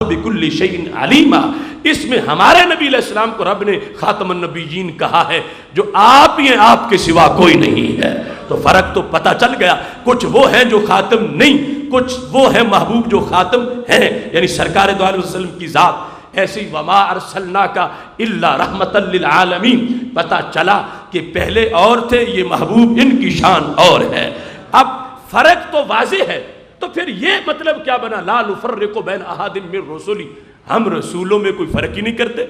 بکل شیء علیما، اس میں ہمارے نبی علیہ السلام کو رب نے خاتم النبیین کہا ہے، جو آپ ہی ہیں، آپ کے سوا کوئی نہیں ہے۔ تو فرق تو پتہ چل گیا، کچھ وہ ہیں جو خاتم نہیں، کچھ وہ ہیں محبوب جو خاتم ہیں، یعنی سرکار دو علیہ وسلم کی ذات۔ ایسی وما ارسلناک الا رحمۃ للعالمین، پتہ چلا کہ پہلے اور تھے، یہ محبوب ان کی شان اور ہے۔ اب فرق تو واضح ہے، تو پھر یہ مطلب کیا بنا؟ لا نفرق بین احد من رسلی، ہم رسولوں میں کوئی فرق ہی نہیں کرتے۔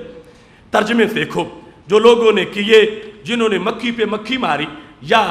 ترجمے دیکھو جو لوگوں نے کیے، جنہوں نے مکھی پہ مکھی ماری، یا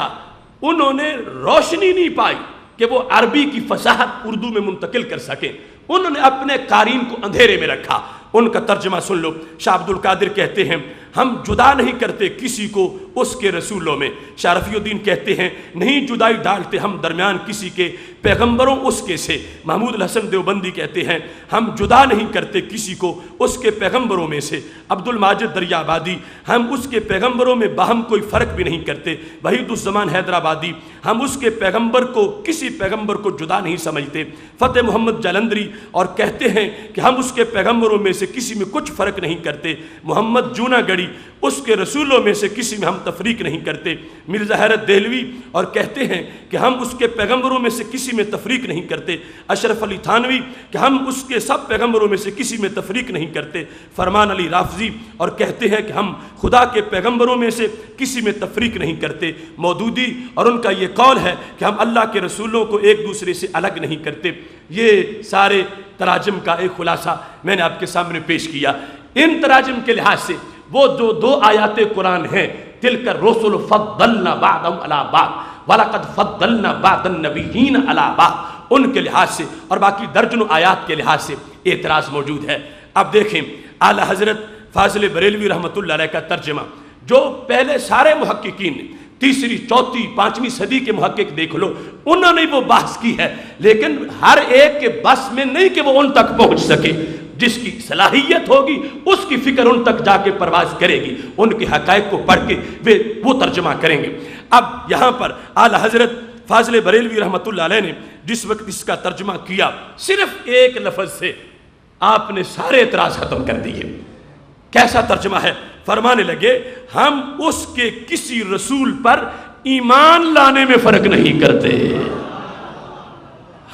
انہوں نے روشنی نہیں پائی کہ وہ عربی کی فصاحت اردو میں منتقل کر سکیں، انہوں نے اپنے قارئین کو اندھیرے میں رکھا۔ ان کا ترجمہ سن لو۔ شاہ عبد القادر کہتے ہیں ہم جدا نہیں کرتے کسی کو اس کے رسولوں میں۔ شاہ رفیع الدین کہتے ہیں نہیں جدائی ڈالتے ہم درمیان کسی کے پیغمبروں اس کے سے۔ محمود الحسن دیوبندی کہتے ہیں ہم جدا نہیں کرتے کسی کو اس کے پیغمبروں میں سے۔ عبد الماجد دریابادی ہم اس کے پیغمبروں میں باہم کوئی فرق بھی نہیں کرتے۔ وحید الزمان حیدرآبادی ہم اس کے پیغمبر کو کسی پیغمبر کو جدا نہیں سمجھتے۔ فتح محمد جلندری اور کہتے ہیں کہ ہم اس کے پیغمبروں میں سے کسی میں کچھ فرق نہیں کرتے۔ محمد جونا گڑی اس کے رسولوں میں سے کسی میں ہم تفریق نہیں کرتے۔ مرزا حیرت دہلوی اور کہتے ہیں کہ ہم اس کے پیغمبروں میں سے کسی میں تفریق نہیں کرتے۔ اشرف علی تھانوی کہ ہم اس کے سب پیغمبروں میں سے کسی میں تفریق نہیں کرتے۔ فرمان علی رافضی اور کہتے ہیں کہ ہم خدا کے پیغمبروں میں سے کسی میں تفریق نہیں کرتے۔ مودودی اور ان کا یہ قول ہے کہ ہم اللہ کے رسولوں کو ایک دوسرے سے الگ نہیں کرتے۔ یہ سارے تراجم کا ایک خلاصہ میں نے آپ کے سامنے پیش کیا۔ ان تراجم کے لحاظ سے وہ جو دو آیات قرآن ہیں تلک الرسل فضلنا بعضهم علی بعض وَلَقَدْ فَضَّلْنَا بَعْضَ النَّبِيِّينَ عَلَىٰ بَعْضٍ، ان کے لحاظ سے اور باقی درجنوں آیات کے لحاظ سے اعتراض موجود ہے۔ اب دیکھیں اعلیٰ حضرت فاضل بریلوی رحمۃ اللہ علیہ کا ترجمہ، جو پہلے سارے محققین نے تیسری چوتھی پانچویں صدی کے محقق دیکھ لو، انہوں نے وہ بحث کی ہے، لیکن ہر ایک کے بس میں نہیں کہ وہ ان تک پہنچ سکے۔ جس کی صلاحیت ہوگی اس کی فکر ان تک جا کے پرواز کرے گی، ان کے حقائق کو پڑھ کے وہ ترجمہ کریں گے۔ اب یہاں پر اعلیٰ حضرت فاضل بریلوی رحمۃ اللہ علیہ نے جس وقت اس کا ترجمہ کیا، صرف ایک لفظ سے آپ نے سارے اعتراض ختم کر دیے۔ کیسا ترجمہ ہے؟ فرمانے لگے ہم اس کے کسی رسول پر ایمان لانے میں فرق نہیں کرتے،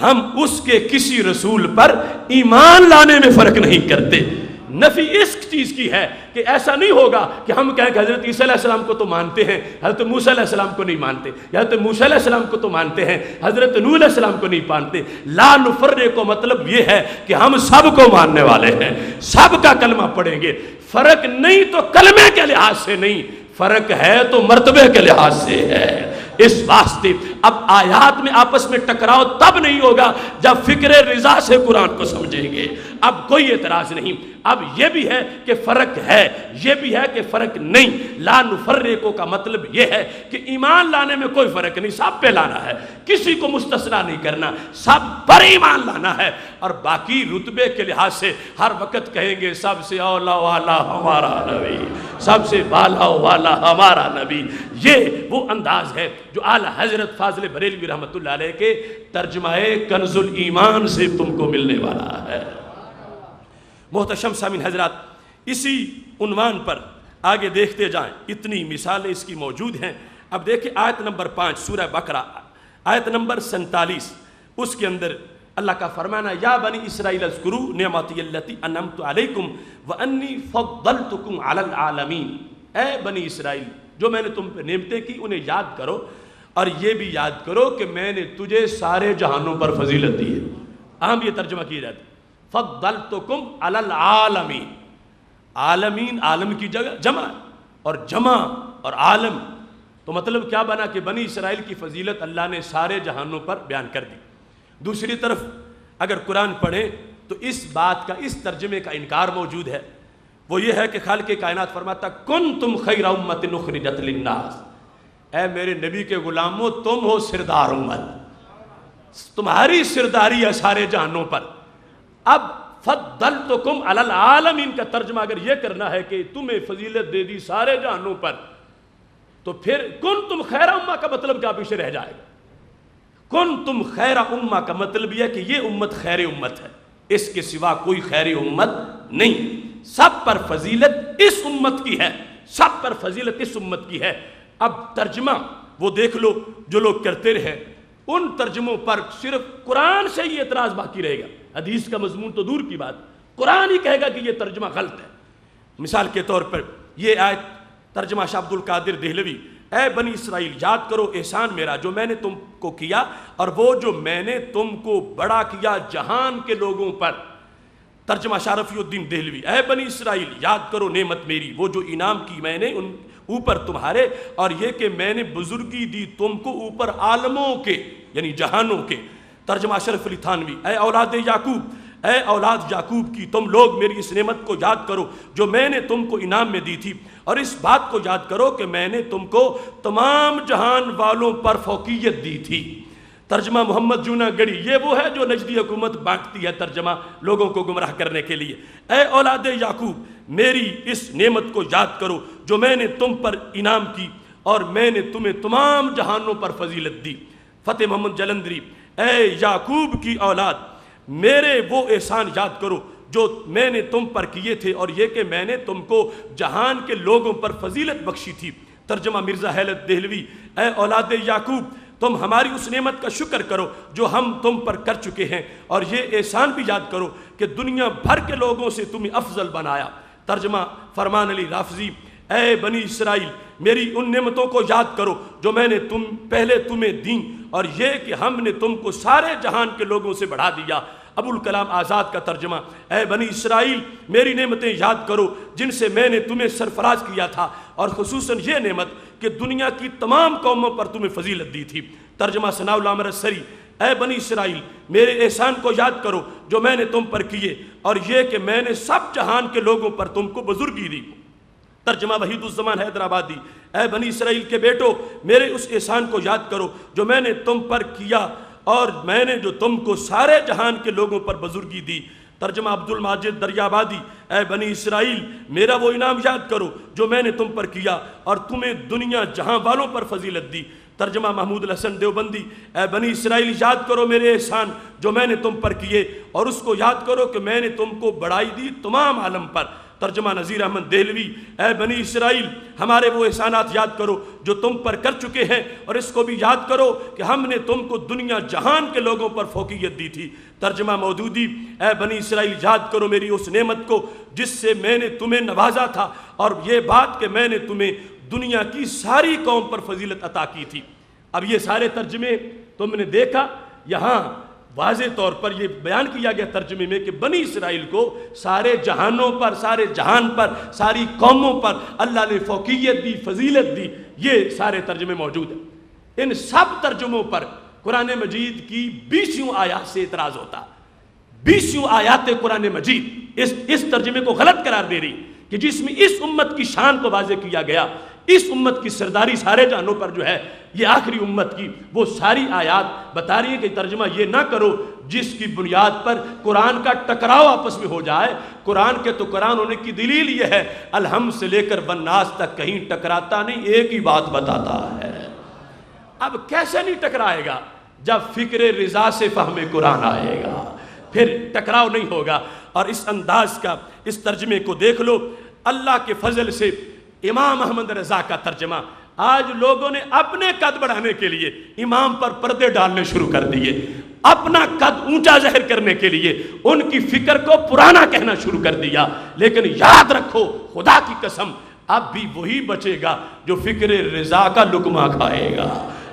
ہم اس کے کسی رسول پر ایمان لانے میں فرق نہیں کرتے۔ نفی اس چیز کی ہے کہ ایسا نہیں ہوگا کہ ہم کہیں کہ حضرت عیسیٰ علیہ السلام کو تو مانتے ہیں، حضرت موسیٰ علیہ السلام کو نہیں مانتے، حضرت موسیٰ علیہ السلام کو تو مانتے ہیں، حضرت نوح علیہ السلام کو نہیں مانتے۔ لا نفرق کو مطلب یہ ہے کہ ہم سب کو ماننے والے ہیں، سب کا کلمہ پڑھیں گے۔ فرق نہیں تو کلمے کے لحاظ سے نہیں، فرق ہے تو مرتبے کے لحاظ سے ہے۔ اس واسطے اب آیات میں آپس میں ٹکراؤ تب نہیں ہوگا جب فکر رضا سے قرآن کو سمجھیں گے۔ اب کوئی اعتراض نہیں۔ اب یہ بھی ہے کہ فرق ہے، یہ بھی ہے کہ فرق نہیں۔ لا نفرقو کا مطلب یہ ہے کہ ایمان لانے میں کوئی فرق نہیں، سب پہ لانا ہے، کسی کو مستثنا نہیں کرنا، سب پر ایمان لانا ہے۔ اور باقی رتبے کے لحاظ سے ہر وقت کہیں گے سب سے اولا والا ہمارا نبی، سب سے بالا والا ہمارا نبی۔ یہ وہ انداز ہے جو اعلیٰ حضرت فاضل بریلوی رحمۃ اللہ علیہ کے ترجمہ کنز الایمان سے تم کو ملنے والا ہے۔ محتشم سامعین حضرات، اسی عنوان پر آگے دیکھتے جائیں، اتنی مثالیں اس کی موجود ہیں۔ اب دیکھیں آیت نمبر 5 سورہ بقرہ، آیت نمبر 47، اس کے اندر اللہ کا فرمانا یا بنی اسرائیل اذکروا نعمتی التی انعمت علیکم وانی فضلتکم علی العالمین۔ اے بنی اسرائیل، جو میں نے تم پہ نعمتیں کی انہیں یاد کرو، اور یہ بھی یاد کرو کہ میں نے تجھے سارے جہانوں پر فضیلت دی ہے۔ عام یہ ترجمہ کیا جاتا ہے فضلتکم علی العالمین۔ عالمین عالم کی جگہ جمع، اور جمع اور عالم تو مطلب کیا بنا کہ بنی اسرائیل کی فضیلت اللہ نے سارے جہانوں پر بیان کر دی۔ دوسری طرف اگر قرآن پڑھیں تو اس بات کا، اس ترجمے کا انکار موجود ہے۔ وہ یہ ہے کہ خالق کائنات فرماتا کنتم خیر امت اخرجت للناس، اے میرے نبی کے غلاموں تم ہو سردار امت، تمہاری سرداری ہے سارے جہانوں پر۔ اب فضلتکم علی العالمین کا ترجمہ اگر یہ کرنا ہے کہ تمہیں فضیلت دے دی سارے جہانوں پر، تو پھر کنتم خیر امہ کا مطلب کیا پیچھے رہ جائے گا؟ کنتم خیر امہ کا مطلب یہ کہ یہ امت خیر امت ہے، اس کے سوا کوئی خیر امت نہیں، سب پر فضیلت اس امت کی ہے، سب پر فضیلت اس امت کی ہے۔ اب ترجمہ وہ دیکھ لو جو لوگ کرتے رہے، ان ترجموں پر صرف قرآن سے ہی اعتراض باقی رہے گا، حدیث کا مضمون تو دور کی بات، قرآن ہی کہے گا کہ یہ ترجمہ غلط ہے۔ مثال کے طور پر یہ آیت ترجمہ شاہ عبد القادر دہلوی، اے بنی اسرائیل یاد کرو احسان میرا جو میں نے تم کو کیا، اور وہ جو میں نے تم کو بڑا کیا جہان کے لوگوں پر۔ ترجمہ شاہ رفیع الدین دہلوی، اے بنی اسرائیل یاد کرو نعمت میری، وہ جو انعام کی میں نے ان اوپر تمہارے، اور یہ کہ میں نے بزرگی دی تم کو اوپر عالموں کے یعنی جہانوں کے۔ ترجمہ اشرف علی تھانوی، اے اولاد یعقوب، اے اولاد یعقوب کی تم لوگ میری اس نعمت کو یاد کرو جو میں نے تم کو انعام میں دی تھی، اور اس بات کو یاد کرو کہ میں نے تم کو تمام جہان والوں پر فوقیت دی تھی۔ ترجمہ محمد جونا گڑی، یہ وہ ہے جو نجدی حکومت بانٹتی ہے ترجمہ لوگوں کو گمراہ کرنے کے لیے۔ اے اولاد یعقوب میری اس نعمت کو یاد کرو جو میں نے تم پر انعام کی، اور میں نے تمہیں تمام جہانوں پر فضیلت دی۔ فتح محمد جلندری، اے یعقوب کی اولاد میرے وہ احسان یاد کرو جو میں نے تم پر کیے تھے، اور یہ کہ میں نے تم کو جہان کے لوگوں پر فضیلت بخشی تھی۔ ترجمہ مرزا حیلت دہلوی، اے اولاد یعقوب تم ہماری اس نعمت کا شکر کرو جو ہم تم پر کر چکے ہیں، اور یہ احسان بھی یاد کرو کہ دنیا بھر کے لوگوں سے تمہیں افضل بنایا۔ ترجمہ فرمان علی رافضی، اے بنی اسرائیل میری ان نعمتوں کو یاد کرو جو میں نے پہلے تمہیں دیں، اور یہ کہ ہم نے تم کو سارے جہان کے لوگوں سے بڑھا دیا۔ ابو الکلام آزاد کا ترجمہ، اے بنی اسرائیل میری نعمتیں یاد کرو جن سے میں نے تمہیں سرفراز کیا تھا، اور خصوصاً یہ نعمت کہ دنیا کی تمام قوموں پر تمہیں فضیلت دی تھی۔ ترجمہ ثناء اللہ مرسری، اے بنی اسرائیل میرے احسان کو یاد کرو جو میں نے تم پر کیے، اور یہ کہ میں نے سب جہان کے لوگوں پر تم کو بزرگی دی۔ ترجمہ وحید الزمان حیدرآبادی، اے بنی اسرائیل کے بیٹو میرے اس احسان کو یاد کرو جو میں نے تم پر کیا، اور میں نے جو تم کو سارے جہان کے لوگوں پر بزرگی دی۔ ترجمہ عبد الماجد دریابادی، اے بنی اسرائیل میرا وہ انعام یاد کرو جو میں نے تم پر کیا، اور تمہیں دنیا جہاں والوں پر فضیلت دی۔ ترجمہ محمود الحسن دیوبندی، اے بنی اسرائیل یاد کرو میرے احسان جو میں نے تم پر کیے، اور اس کو یاد کرو کہ میں نے تم کو بڑائی دی تمام عالم پر۔ ترجمہ نذیر احمد دہلوی، اے بنی اسرائیل ہمارے وہ احسانات یاد کرو جو تم پر کر چکے ہیں، اور اس کو بھی یاد کرو کہ ہم نے تم کو دنیا جہان کے لوگوں پر فوقیت دی تھی۔ ترجمہ مودودی، اے بنی اسرائیل یاد کرو میری اس نعمت کو جس سے میں نے تمہیں نوازا تھا، اور یہ بات کہ میں نے تمہیں دنیا کی ساری قوم پر فضیلت عطا کی تھی۔ اب یہ سارے ترجمے تم نے دیکھا، یہاں واضح طور پر یہ بیان کیا گیا ترجمے میں کہ بنی اسرائیل کو سارے جہانوں پر، سارے جہان پر، ساری قوموں پر اللہ نے فوقیت دی، فضیلت دی۔ یہ سارے ترجمے موجود ہیں۔ ان سب ترجموں پر قرآن مجید کی 20 آیات سے اعتراض ہوتا۔ 20 آیات قرآن مجید اس ترجمے کو غلط قرار دے رہی کہ جس میں اس امت کی شان کو واضح کیا گیا، اس امت کی سرداری سارے جہانوں پر جو ہے، یہ آخری امت کی وہ ساری آیات بتا رہی ہے کہ ترجمہ یہ نہ کرو جس کی بنیاد پر قرآن کا ٹکراؤ آپس میں ہو جائے۔ قرآن کے تو قرآن ہونے کی دلیل یہ ہے، الحمد سے لے کر والناس تک کہیں ٹکراتا نہیں، ایک ہی بات بتاتا ہے۔ اب کیسے نہیں ٹکرائے گا؟ جب فکر رضا سے فہم قرآن آئے گا، پھر ٹکراؤ نہیں ہوگا۔ اور اس انداز کا اس ترجمے کو دیکھ لو، اللہ کے فضل سے امام احمد رضا کا ترجمہ، آج لوگوں نے اپنے قد بڑھانے کے لیے امام پر پردے ڈالنے شروع کر دیے، اپنا قد اونچا ظاہر کرنے کے لیے ان کی فکر کو پرانا کہنا شروع کر دیا۔ لیکن یاد رکھو، خدا کی قسم اب بھی وہی بچے گا جو فکر رضا کا لقمہ کھائے گا،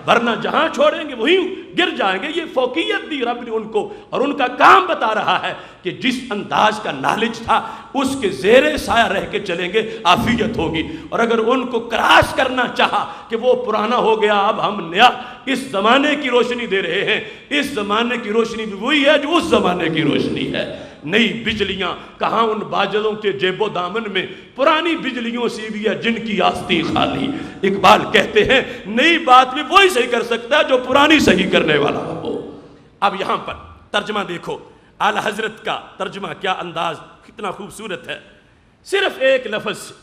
ورنہ جہاں چھوڑیں گے وہیں گر جائیں گے۔ یہ فوقیت دی رب نے ان کو، اور ان کا کام بتا رہا ہے کہ جس انداز کا نالج تھا اس کے زیر سایہ رہ کے چلیں گے، عافیت ہوگی۔ اور اگر ان کو کراس کرنا چاہا کہ وہ پرانا ہو گیا، اب ہم نیا اس زمانے کی روشنی دے رہے ہیں، اس زمانے کی روشنی بھی وہی ہے جو اس زمانے کی روشنی ہے۔ نئی بجلیاں کہاں ان باجلوں کے جیب و دامن میں، پرانی بجلیوں سے بھی ہے جن کی آستی خالی۔ اقبال کہتے ہیں نئی بات بھی وہی صحیح کر سکتا ہے جو پرانی صحیح کرنے والا ہو۔ اب یہاں پر ترجمہ دیکھو، اعلیٰ حضرت کا ترجمہ، کیا انداز، کتنا خوبصورت ہے۔ صرف ایک لفظ سے،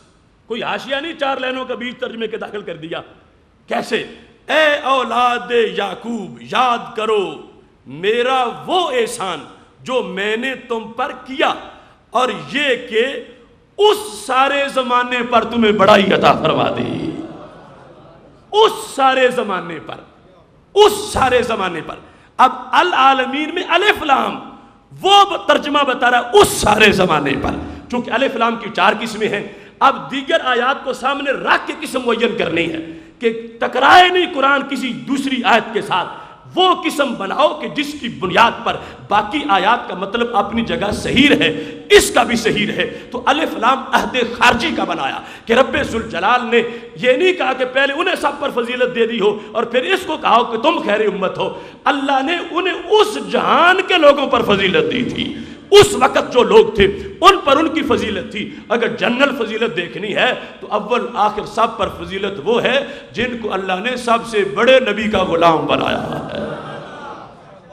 کوئی حاشیہ نہیں 4 لائنوں کا بیچ ترجمے کے داخل کر دیا۔ کیسے؟ اے اولاد یعقوب یاد کرو میرا وہ احسان جو میں نے تم پر کیا، اور یہ کہ اس سارے زمانے پر تمہیں بڑائی عطا فرما دی، اس سارے زمانے پر، اس سارے زمانے پر۔ اب العالمین میں الف لام وہ ترجمہ بتا رہا ہے اس سارے زمانے پر، چونکہ الف لام کی 4 قسمیں ہیں۔ اب دیگر آیات کو سامنے رکھ کے قسم معین کرنی ہے کہ ٹکرائے نہیں قرآن کسی دوسری آیت کے ساتھ، وہ قسم بناؤ کہ جس کی بنیاد پر باقی آیات کا مطلب اپنی جگہ صحیح رہے، اس کا بھی صحیح رہے۔ تو الف لام عہد خارجی کا بنایا کہ رب ذوالجلال نے یہ نہیں کہا کہ پہلے انہیں سب پر فضیلت دے دی ہو اور پھر اس کو کہا کہ تم خیر امت ہو۔ اللہ نے انہیں اس جہان کے لوگوں پر فضیلت دی تھی، اس وقت جو لوگ تھے ان پر ان کی فضیلت تھی۔ اگر جنرل فضیلت دیکھنی ہے تو اول آخر سب پر فضیلت وہ ہے جن کو اللہ نے سب سے بڑے نبی کا غلام بنایا ہے۔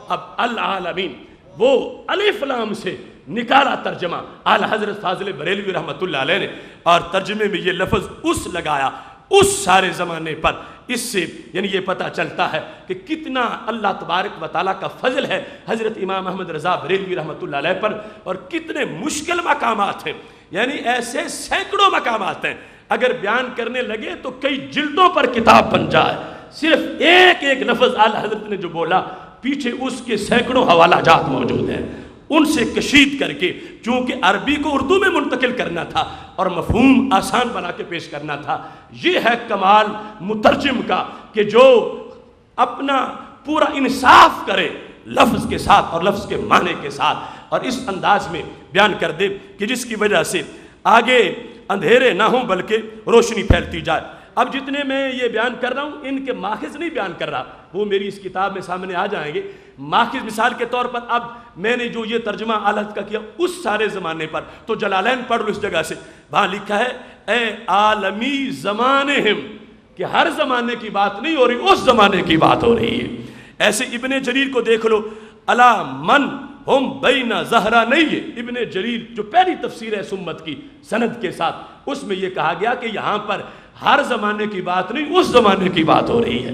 اب العالمین وہ الف لام سے نکالا ترجمہ اعلی حضرت فاضل بریلوی رحمۃ اللہ علیہ نے، اور ترجمے میں یہ لفظ اس لگایا اس سارے زمانے پر۔ اس سے یعنی یہ پتہ چلتا ہے کہ کتنا اللہ تبارک و تعالیٰ کا فضل ہے حضرت امام احمد رضا بریلوی رحمۃ اللہ علیہ پر، اور کتنے مشکل مقامات ہیں، یعنی ایسے سینکڑوں مقامات ہیں اگر بیان کرنے لگے تو کئی جلدوں پر کتاب بن جائے۔ صرف ایک ایک لفظ اعلی حضرت نے جو بولا پیچھے اس کے سینکڑوں حوالہ جات موجود ہیں، ان سے کشید کر کے، چونکہ عربی کو اردو میں منتقل کرنا تھا اور مفہوم آسان بنا کے پیش کرنا تھا۔ یہ ہے کمال مترجم کا کہ جو اپنا پورا انصاف کرے لفظ کے ساتھ اور لفظ کے معنی کے ساتھ، اور اس انداز میں بیان کر دے کہ جس کی وجہ سے آگے اندھیرے نہ ہوں بلکہ روشنی پھیلتی جائے۔ اب جتنے میں یہ بیان کر رہا ہوں ان کے ماخذ نہیں بیان کر رہا، وہ میری اس کتاب میں سامنے آ جائیں گے۔ ماخذ مثال کے طور پر اب میں نے جو یہ ترجمہ اعلی حضرت کا کیا اس سارے زمانے پر، تو جلالین پڑھ لو اس جگہ سے، وہاں لکھا ہے اے عالمی زمانہم، کہ ہر زمانے کی بات نہیں ہو رہی، اس زمانے کی بات ہو رہی ہے۔ ایسے ابن جریر کو دیکھ لو، الا من ہم بین زہرا نہیں ہے، ابن جریر جو پہلی تفسیر ہے سمت کی سند کے ساتھ، اس میں یہ کہا گیا کہ یہاں پر ہر زمانے کی بات نہیں اس زمانے کی بات ہو رہی ہے۔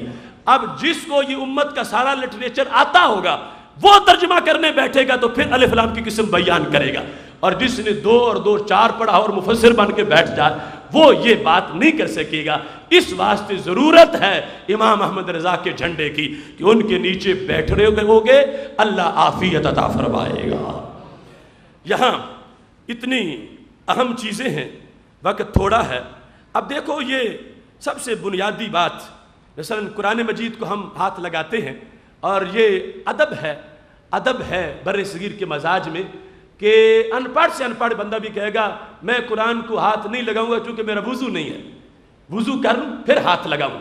اب جس کو یہ امت کا سارا لٹریچر آتا ہوگا وہ ترجمہ کرنے بیٹھے گا تو پھر الف لام کی قسم بیان کرے گا، اور جس نے 2 اور 2 4 پڑھا اور مفسر بن کے بیٹھ جائے وہ یہ بات نہیں کر سکے گا۔ اس واسطے ضرورت ہے امام احمد رضا کے جھنڈے کی کہ ان کے نیچے بیٹھ رہے ہوگے، اللہ عافیت عطا فرمائے گا۔ یہاں اتنی اہم چیزیں ہیں، وقت تھوڑا ہے۔ اب دیکھو یہ سب سے بنیادی بات، مثلا قرآن مجید کو ہم ہاتھ لگاتے ہیں، اور یہ ادب ہے بر صغیر کے مزاج میں کہ ان پڑھ سے ان پڑھ بندہ بھی کہے گا میں قرآن کو ہاتھ نہیں لگاؤں گا چونکہ میرا وضو نہیں ہے، وضو کروں پھر ہاتھ لگاؤں۔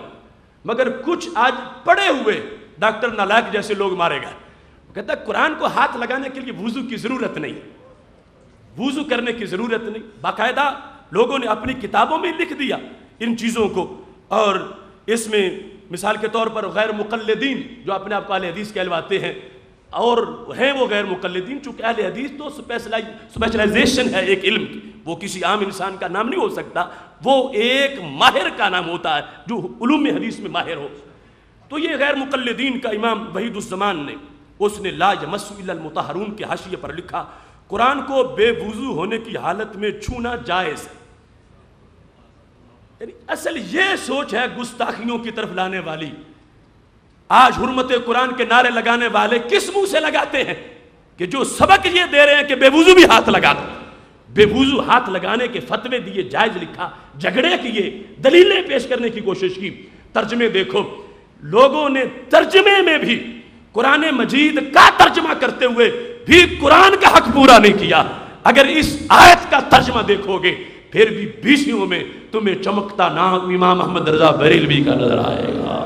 مگر کچھ آج پڑھے ہوئے ڈاکٹر نالائق جیسے لوگ مارے گئے، کہتا ہے قرآن کو ہاتھ لگانے کے لیے وضو کی ضرورت نہیں، وضو کرنے کی ضرورت نہیں۔ باقاعدہ لوگوں نے اپنی کتابوں میں لکھ دیا ان چیزوں کو، اور اس میں مثال کے طور پر غیر مقلدین جو اپنے آپ کو اہل حدیث کہلواتے ہیں، اور ہیں وہ غیر مقلدین، چونکہ اہل حدیث تو اسپیشلائزیشن ہے ایک علم کی، وہ کسی عام انسان کا نام نہیں ہو سکتا، وہ ایک ماہر کا نام ہوتا ہے جو علوم حدیث میں ماہر ہو۔ تو یہ غیر مقلدین کا امام وحید الزمان نے، اس نے لا یمس الا المطہرون کے حاشیے پر لکھا قرآن کو بے وضو ہونے کی حالت میں چھونا جائز ہے۔ یعنی اصل یہ سوچ ہے گستاخیوں کی طرف لانے والی۔ آج حرمت قرآن کے نعرے لگانے والے کس منہ سے لگاتے ہیں کہ جو سبق یہ دے رہے ہیں کہ بے وضو بھی ہاتھ لگا دو، بے وضو ہاتھ لگانے کے فتوے دیے، جائز لکھا، جھگڑے کیے، دلیلیں پیش کرنے کی کوشش کی۔ ترجمے دیکھو، لوگوں نے ترجمے میں بھی قرآن مجید کا ترجمہ کرتے ہوئے بھی قرآن کا حق پورا نہیں کیا۔ اگر اس آیت کا ترجمہ دیکھو گے پھر بھی بیسیوں میں تمہیں چمکتا نام امام احمد رضا بریلوی کا نظر آئے گا۔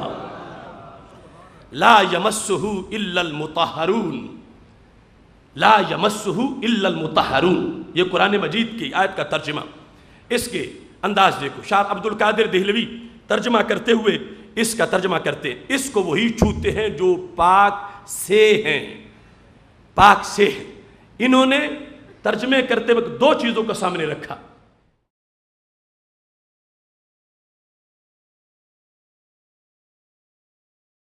لا یمسہ الا المطہرون، لا یمسہ الا المطہرون، یہ قرآن مجید کی آیت کا ترجمہ۔ اس کے انداز دیکھو، شاہ عبد القادر دہلوی ترجمہ کرتے ہوئے اس کا ترجمہ کرتے ہیں، اس کو وہی چھوتے ہیں جو پاک سے ہیں، پاک سے ہیں۔ انہوں نے ترجمے کرتے وقت 2 چیزوں کو سامنے رکھا،